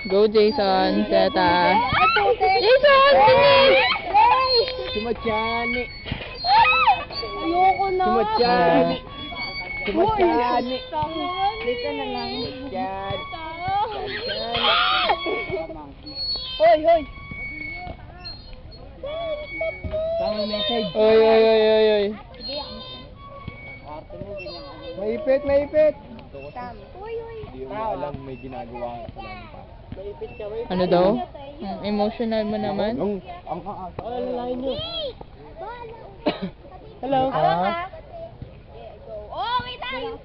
Go, Jason. Zeta. Jason! Tingin! Sumatyani. Ayoko na. Sumatyani. Sumatyani. Dito na lang. Yan. Hoy, hoy. Tama message. Oy, oy, oy, oy, oy. Maipit, maipit. Hoy, hoy. Hindi mo alam may ginagawa ka sa lampa. Maipit ka, maipit. Ano daw? Emotional mo naman? Ang kaas. Alalain nyo. Hello. Oh, wait tayo.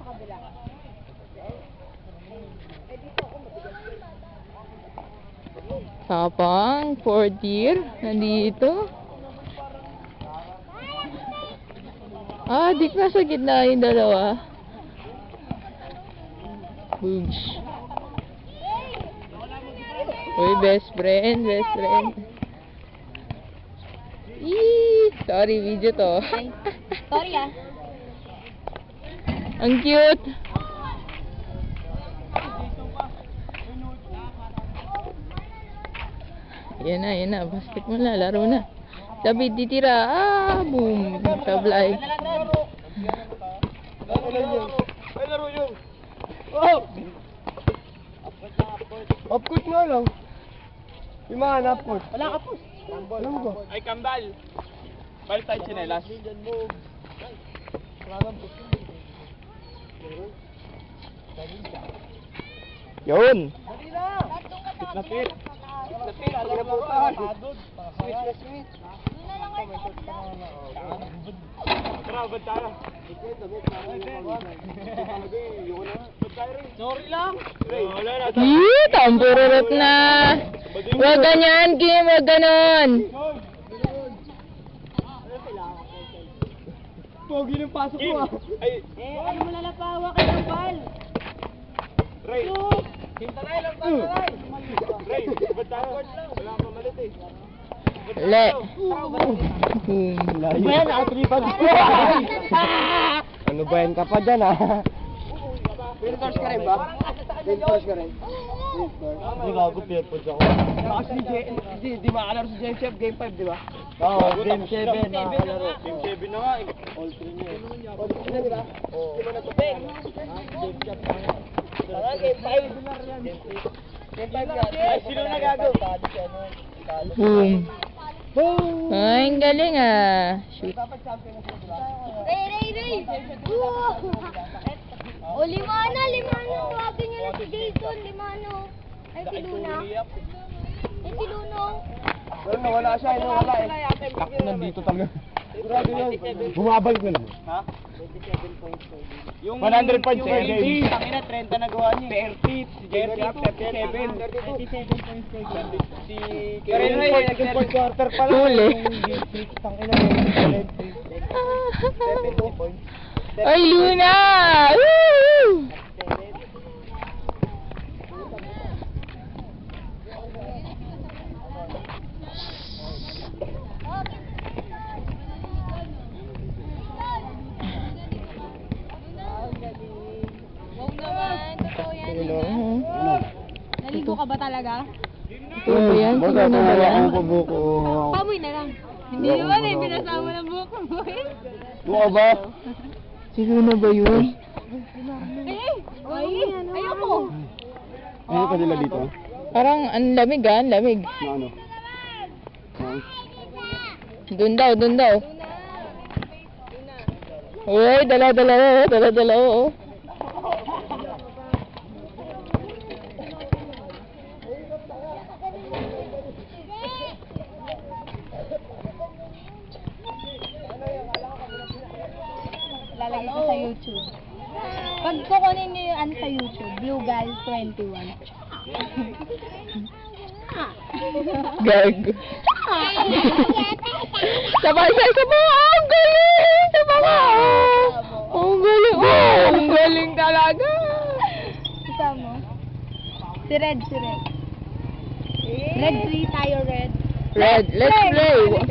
Tapang, 4th year, nandito. Di ka sa gitna yung dalawa. Boosh. Uy, best friend, best friend. Sorry, video to. Sorry ah. Ang cute. Yan na. Basketball na, laro na. David, titira. Boom. Sablay. Ay, laro yun. Oh! Upcourt nga lang. Yung mga na-upcourt. Wala ka po. Wala ba? Ay, kambal. Balik tayo chinelas. Yun! Lapit. Lapit, pagkabutan. Sweet na sweet. Tara, bad tayo. Sorry lang. Wala na. Tampururot na. Huwag ganyan, Kim. Huwag ganon. Pogi ng pasok ko ah. Ay, Ano mo nalapawa kay ng bal? Ray. Hintaray lang tayo, Ray. Ray, bad tayo. Wala pa malit eh. Le. Boom. Ano ba yan? Nakatripan. Ano ba yan ka pa dyan ah? Pinforce ka rin ba? Pinforce ka rin? Hindi gago pinforce ako. Kasi di makalaro si Game Chef Game 5 di ba? Oo, Game 7 nakakalaro. Team 7 na nga eh. All 3 niya eh. All 3 na di ba? Oo. Di mo na to Game Chef. Game 5. Game 5 yan. Ay, sino na gago? Boom. Boom! Ay, ang galing ah. Shoot. Ray. Oh, Limano. Wagin niyo na si Jason, Limano. Ay, si Luna. Ay, si Luno. Pero nawala siya, nawala eh. Takto nandito talaga. Grabe yun. Bumabalik na lang. Ha? Yung 100 points eh. Yung tangina 30 na gawa niya. 30, si Jason Gap, 37. 37 points kayo. Si Pero yun ay, naging fourth quarter pa lang. Huli. Yung game 6, tangina yun. 32 points. Ay, Luna! Woo! Huwag naman. Totoo yan. Naligo ka ba talaga? Ito ba yan? Siguro na ba yan? Pamoy na lang. Hindi naman eh. Pinasama ng buko mo eh. Buka ba? Siguro na ba yun? Ayoko. Ano ka nila dito? Parang ang lamig ah, ang lamig. Na ano? Doon daw. Uy, dala oh. Lalagay ko sa YouTube. Pag kukunin niyo yung ano sa YouTube, Blue Guy 21. Gag. Sabay sa mo. Ang galing! Ang galing. Ang galing talaga. Isa mo. Si Red. Red 3 tayo, Red. Red, let's play.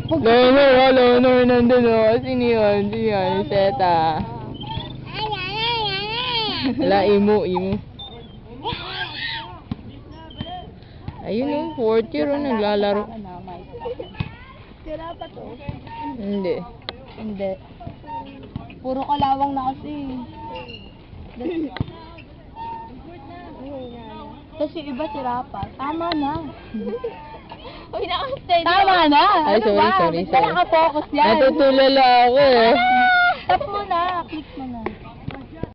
No, nandun o. Sino yun? Seta. Wala, imo. Ayun oh, fourth year oh, naglalaro. Sira pa to. Hindi. Hindi. Puro kalawang na kasi. Kasi iba sira pa. Tama na. Uy, tama na. Ay, sorry, sorry, Ba't ka sorry. nakafocus yan? Natutulala ako eh. Stop mo